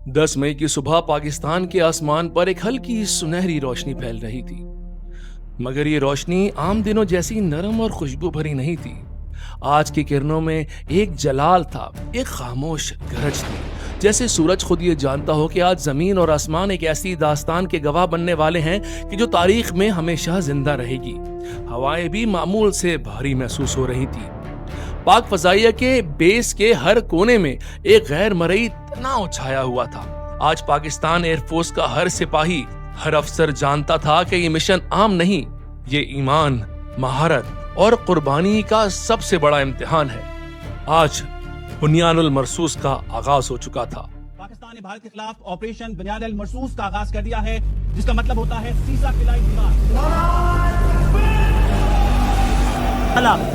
10 मई की सुबह पाकिस्तान के आसमान पर एक हल्की सुनहरी रोशनी फैल रही थी, मगर ये रोशनी आम दिनों जैसी नरम और खुशबू भरी नहीं थी। आज की किरणों में एक जलाल था, एक खामोश गरज थी, जैसे सूरज खुद ये जानता हो कि आज जमीन और आसमान एक ऐसी दास्तान के गवाह बनने वाले हैं कि जो तारीख में हमेशा जिंदा रहेगी। हवाएं भी मामूल से भारी महसूस हो रही थी। पाक फजाइया के बेस के हर कोने में एक गैर मरई तनाव छाया हुआ था। आज पाकिस्तान एयरफोर्स का हर सिपाही, हर अफसर जानता था कि ये मिशन आम नहीं, ये ईमान, महारत और कुर्बानी का सबसे बड़ा इम्तिहान है। आज बुनियानुल मरसूस का आगाज हो चुका था। पाकिस्तान ने भारत के खिलाफ ऑपरेशन बुनियानुल मरसूस का आगाज कर दिया है, जिसका मतलब होता है सीसा किलाई दीवार।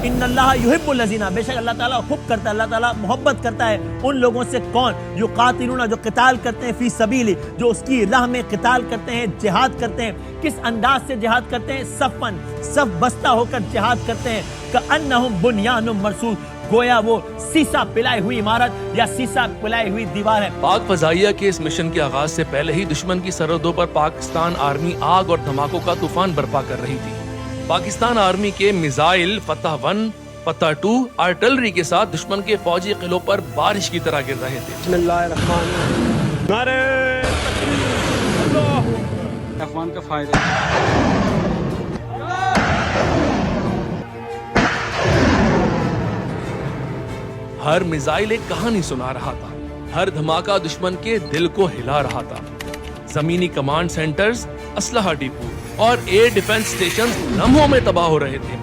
इन्नल्लाह युहिब्बुल लज़ीना, बेशक अल्लाह ताला हुब करता है, अल्लाह ताला मोहब्बत करता है उन लोगों से। कौन? युकातिलूना, जो क़िताल करते हैं, फी सबीली, जो उसकी राह में क़िताल करते हैं, जिहाद करते हैं। किस अंदाज से जिहाद करते हैं? सफ़न, सफ बस्ता होकर जिहाद करते हैं। कअन्नहुम बुनियानुम मरसूस, गोया वो सीसा पिलाई हुई इमारत या सीसा पिलाई हुई दीवार है। पाक फजाइया के इस मिशन के आगाज से पहले ही दुश्मन की सरहदों पर पाकिस्तान आर्मी आग और धमाकों का तूफान बर्पा कर रही थी। पाकिस्तान आर्मी के मिसाइल फतह 1, फतह 2 आर्टिलरी के साथ दुश्मन के फौजी किलों पर बारिश की तरह गिर रहे थे। अफवान का फायदा। हर मिसाइल एक कहानी सुना रहा था, हर धमाका दुश्मन के दिल को हिला रहा था। जमीनी कमांड सेंटर्स, असलहा डिपो और एयर डिफेंस स्टेशन लम्हों में तबाह हो रहे थे।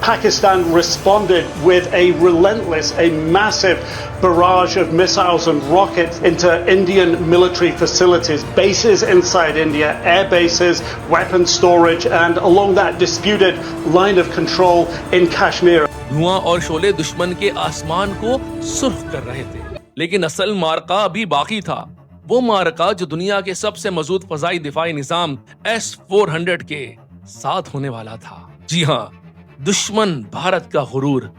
Pakistan responded with a relentless, a massive barrage of missiles and rockets into Indian military facilities, bases inside India, air bases, weapon storage, and along that disputed line of control in Kashmir. धुआं और शोले दुश्मन के आसमान को सुर्ख कर रहे थे, लेकिन असल मार्का अभी बाकी था। वो मार्का जो दुनिया के सबसे मजबूत फजाई दिफाई निजाम S-400 के साथ होने वाला था। जी हाँ, दुश्मन भारत का गुरूर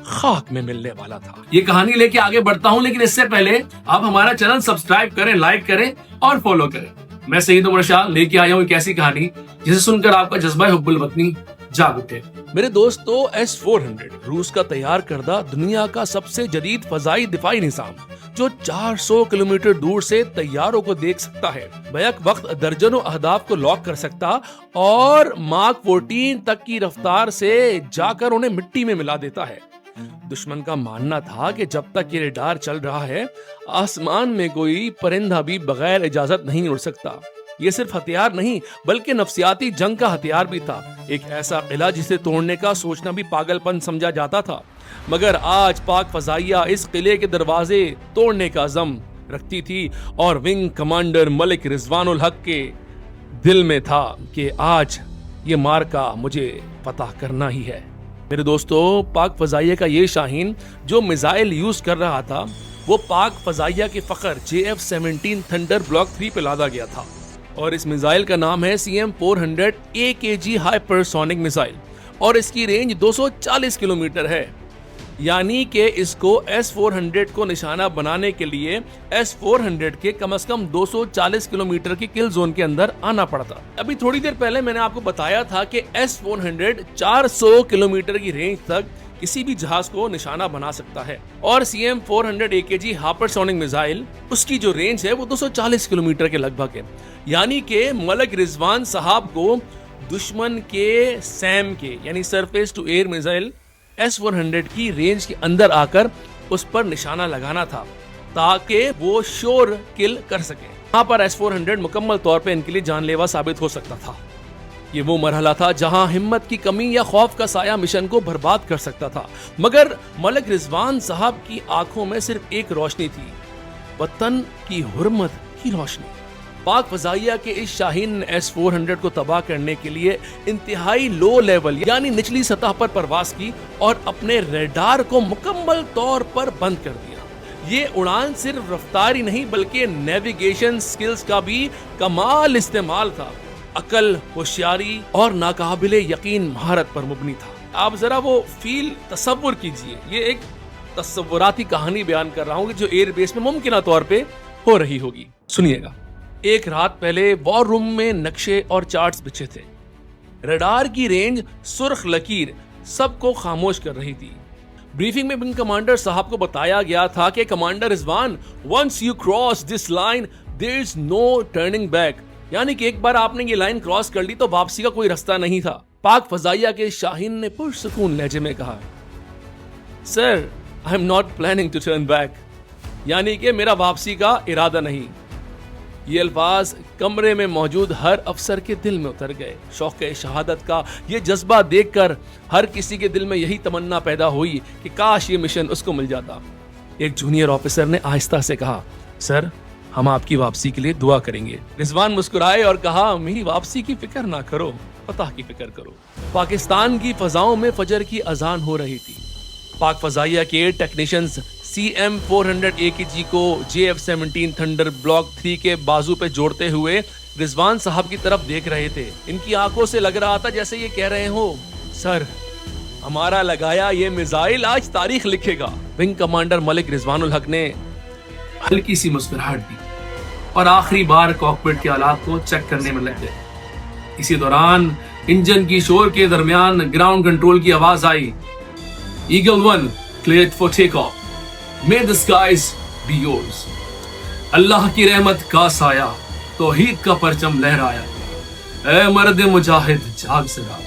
खाक में मिलने वाला था। ये कहानी लेके आगे बढ़ता हूँ, लेकिन इससे पहले आप हमारा चैनल सब्सक्राइब करें, लाइक करें और फॉलो करें। मैं सईद उमर शाह लेके आया हूँ एक ऐसी कहानी जिसे सुनकर आपका जज्बा हुब्बुल वतनी जाग उठे। मेरे दोस्तों, S-400 रूस का तैयार करदा दुनिया का सबसे जदीद फजाई दिफाई निजाम, जो 400 किलोमीटर दूर से तैयारों को देख सकता है, बैक वक्त दर्जनों अहदाफ को लॉक कर सकता और माक 14 तक की रफ्तार से जाकर उन्हें मिट्टी में मिला देता है। दुश्मन का मानना था कि जब तक ये रेडार चल रहा है, आसमान में कोई परिंदा भी बगैर इजाजत नहीं उड़ सकता। ये सिर्फ हथियार नहीं, बल्कि नफ्सियाती जंग का हथियार भी था। एक ऐसा किला जिसे तोड़ने का सोचना भी पागलपन समझा जाता था। मगर आज पाक फजाइया इस किले के दरवाजे तोड़ने का अज़म रखती थी और विंग कमांडर मलिक रिजवानुल हक के दिल में था कि आज ये मार्का मुझे फतह करना ही है। मेरे दोस्तों, पाक फजाइया का ये शाहीन जो मिसाइल यूज कर रहा था, वो पाक फजाइया के फखर JF-17 थंडर ब्लॉक 3 पे लादा गया था और इस मिसाइल का नाम है CM-400 AKG हाइपरसोनिक मिसाइल और इसकी रेंज 240 किलोमीटर है। यानी कि इसको S-400 को निशाना बनाने के लिए S-400 के कम से कम 240 किलोमीटर की किल जोन के अंदर आना पड़ता। अभी थोड़ी देर पहले मैंने आपको बताया था कि S-400 400 किलोमीटर की रेंज तक किसी भी जहाज को निशाना बना सकता है और CM-400 AKG हाइपरसोनिक मिसाइल, उसकी जो रेंज है वो 240 किलोमीटर के लगभग है। यानी कि मलिक रिजवान साहब को दुश्मन के सैम के यानी surface to air missile S-400 की रेंज के अंदर आकर उस पर निशाना लगाना था ताकि वो श्योर किल कर सके। यहाँ पर S-400 मुकम्मल तौर पे इनके लिए जानलेवा साबित हो सकता था। ये वो मरहला था जहां हिम्मत की कमी या खौफ का साया मिशन को बर्बाद कर सकता था। मगर मलिक रिजवान साहब की आंखों में सिर्फ एक रोशनी थी, वतन की हुर्मत की रोशनी। पाक फजाइया के इस शाहीन S-400 को तबाह करने के लिए इंतहाई लो लेवल यानी निचली सतह पर परवास की और अपने रेडार को मुकम्मल तौर पर बंद कर दिया। ये उड़ान सिर्फ रफ्तार ही नहीं बल्कि नेविगेशन स्किल्स का भी कमाल इस्तेमाल था। अकल, होशियारी और नाकाबिले यकीन महारत पर मुबनी था। आप जरा वो फील तसव्वुर कीजिए, ये एक तस्वुराती कहानी बयान कर रहा हूं कि जो एयर बेस में मुमकिन तौर पे हो रही होगी। सुनिएगा। एक रात पहले वॉर रूम में नक्शे और चार्ट्स बिछे थे। रडार की रेंज सुर्ख लकीर सबको खामोश कर रही थी। ब्रीफिंग में विंग कमांडर साहब को बताया गया था कि commander Rizwan, once you cross this line there is no turning back, यानी कि एक बार आपने ये लाइन क्रॉस कर ली तो वापसी का कोई रास्ता नहीं था। पाक फजाइया के शाहीन ने पुरसुकून लहजे में कहा, sir I am not planning to turn back, यानी कि मेरा वापसी का इरादा नहीं। ये अल्फाज कमरे में मौजूद हर अफसर के दिल में उतर गए। शौक़ शहादत का ये जज्बा देखकर हर किसी के दिल में यही तमन्ना पैदा हुई कि काश ये मिशन उसको मिल जाता। एक जूनियर ऑफिसर ने आहिस्ता से कहा, सर हम आपकी वापसी के लिए दुआ करेंगे। रिजवान मुस्कुराए और कहा, मेरी वापसी की फिक्र ना करो, फतह की फिक्र करो। पाकिस्तान की फजाओं में फजर की अजान हो रही थी। पाक फजाइया के टेक्नीशियंस CM-400 AKG को JF-17 थंडर ब्लॉक 3 के बाजू पे जोड़ते हुए रिजवान साहब की तरफ देख रहे थे। इनकी आंखों से लग रहा था जैसे ये कह रहे हो, सर हमारा लगाया ये मिसाइल आज तारीख लिखेगा। विंग कमांडर मलिक रिजवानुल हक ने हल्की सी मुस्कुराहट दी और आखिरी बार कॉकपिट के आलात को चेक करने में लग गए। इसी दौरान इंजन की शोर के दरमियान ग्राउंड कंट्रोल की आवाज आई, Eagle 1 cleared for takeoff. May the skies be yours. अल्लाह की रहमत का साया, तौहीद का परचम लहराया, ऐ मर्द मुजाहिद जाग सदा,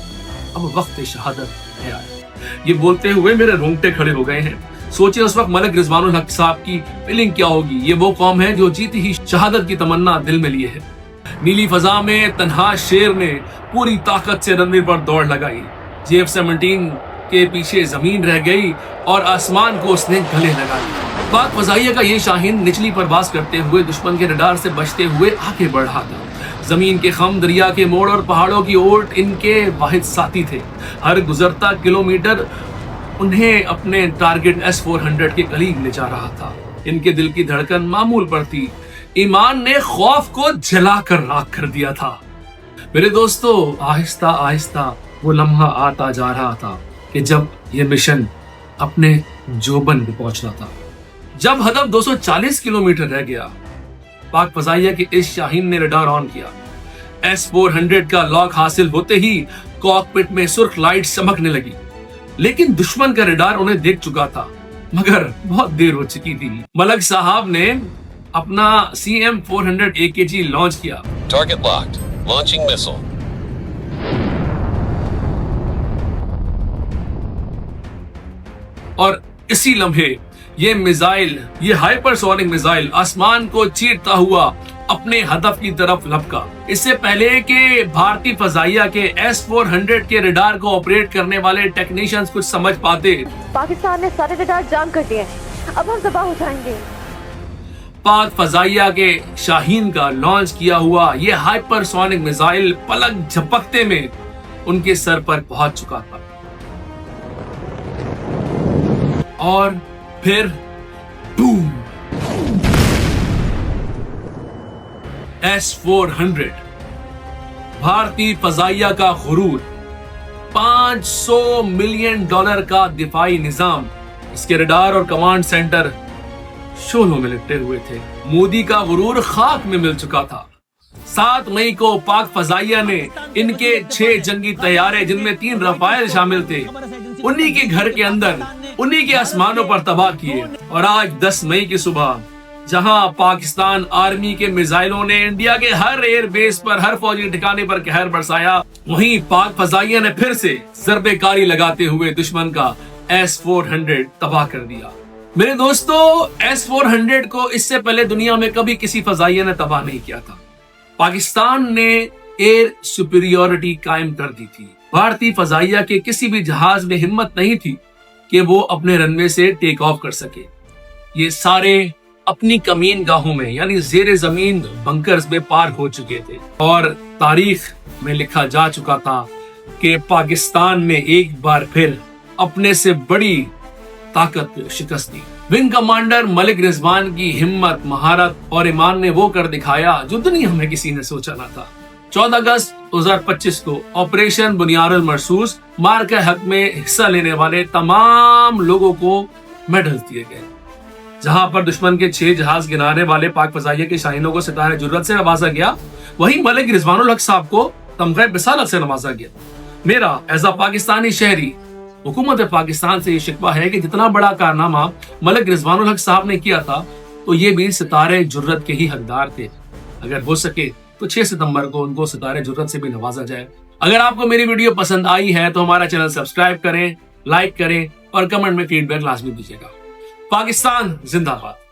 अब वक्त शहादत है आया। ये बोलते हुए मेरे रोंगटे खड़े हो गए हैं। सोचिए उस वक्त मलिक रिजवानुल हक साहब की फीलिंग क्या होगी। ये वो कौम है जो जीती ही शहादत की तमन्ना दिल में लिए है। नीली फजा में तन्हा शेर ने पूरी ताकत से रणवीर पर दौड़ लगाई। JF-17 के पीछे जमीन रह गई और आसमान को उसने गले लगा लिया। पाक फजाइया का ये शाहीन निचली परवाज करते हुए दुश्मन के रडार से बचते हुए आगे बढ़ रहा था। जमीन के खम, दरिया के मोड़ और पहाड़ों की ओट इनके वाहिद साथी थे। हर गुजरता किलोमीटर उन्हें अपने टारगेट S-400 के करीब ले जा रहा था। इनके दिल की धड़कन मामूल पर थी। ईमान ने खौफ को जलाकर राख कर दिया था। मेरे दोस्तों, आहिस्ता आहिस्ता वो लम्हा आता जा रहा था कि जब ये मिशन अपने जोबन पे पहुंचना था। जब हदफ 240 किलोमीटर रह गया, पाक फजाइया के इस शाहीन ने रडार ऑन किया। S-400 का लॉक हासिल होते ही कॉकपिट में सुर्ख लाइट चमकने लगी, लेकिन दुश्मन का रडार उन्हें देख चुका था, मगर बहुत देर हो चुकी थी। मलिक साहब ने अपना CM-400 AKG लॉन्च किया। Target locked. Launching missile. और इसी लम्हे ये मिसाइल, ये हाइपरसोनिक मिसाइल आसमान को चीरता हुआ अपने हदफ की तरफ लपका। इससे पहले कि भारतीय फजाइया के S-400 के रडार को ऑपरेट करने वाले टेक्नीशियंस कुछ समझ पाते, पाकिस्तान ने सारे रडार जाम कर दिए, अब हम तबाह हो जाएंगे। पाक फजाइया के शाहीन का लॉन्च किया हुआ ये हाइपरसोनिक मिसाइल पलक झपकते में उनके सर पर पहुंच चुका था। और फिर बूम! S-400 भारतीय फजाइया का गुरूर, $500 मिलियन का दिफाई निजाम, इसके रडार और कमांड सेंटर शोलों में लिपटे हुए थे। मोदी का गुरूर खाक में मिल चुका था। 7 मई को पाक फजाइया ने इनके 6 जंगी तैयारे, जिनमें 3 रफाइल शामिल थे, उन्हीं के घर के अंदर, उन्हीं के आसमानों पर तबाह किए। और आज 10 मई की सुबह, जहां पाकिस्तान आर्मी के मिसाइलों ने इंडिया के हर एयर बेस पर, हर फौजी ठिकाने पर कहर बरसाया, वहीं पाक फजाइया ने फिर से ज़रबेकारी लगाते हुए दुश्मन का S-400 तबाह कर दिया। मेरे दोस्तों, S-400 को इससे पहले दुनिया में कभी किसी फजाइया ने तबाह नहीं किया था। पाकिस्तान ने एयर सुपीरियोरिटी कायम कर दी थी। भारतीय फजाइया के किसी भी जहाज में हिम्मत नहीं थी कि वो अपने रनवे से टेक ऑफ कर सके। ये सारे अपनी कमीन गाहों में, यानी जेर जमीन बंकर्स में पार हो चुके थे और तारीख में लिखा जा चुका था कि पाकिस्तान ने एक बार फिर अपने से बड़ी ताकत शिकस्त दी। विंग कमांडर मलिक रिजवान की हिम्मत, महारत और ईमान ने वो कर दिखाया जो दुनिया में किसी ने सोचा न था। 14 अगस्त 2025 को ऑपरेशन बुनियादुल मरसूस मार्का हक में हिस्सा लेने वाले तमाम लोगों को मेडल्स दिए गए। जहां पर दुश्मन के 6 जहाज गिनाने वाले पाक फजाइया के शाहीनों को सितारे जुर्रत से नवाजा गया, वहीं मलिक रिजवानुल हक साहब को तमग़े बिसालत से नवाजा गया। मेरा एज अ पाकिस्तानी शहरी हुकूमत पाकिस्तान से ये शिकवा है कि जितना बड़ा कारनामा मलिक रिजवानुल हक साहब ने किया था, तो ये भी सितारे जुर्रत के ही हकदार थे। अगर हो सके तो 6 सितंबर को उनको सितारे जुर्रत से भी नवाजा जाए। अगर आपको मेरी वीडियो पसंद आई है तो हमारा चैनल सब्सक्राइब करें, लाइक करें और कमेंट में फीडबैक लाजमी दीजिएगा। पाकिस्तान जिंदाबाद।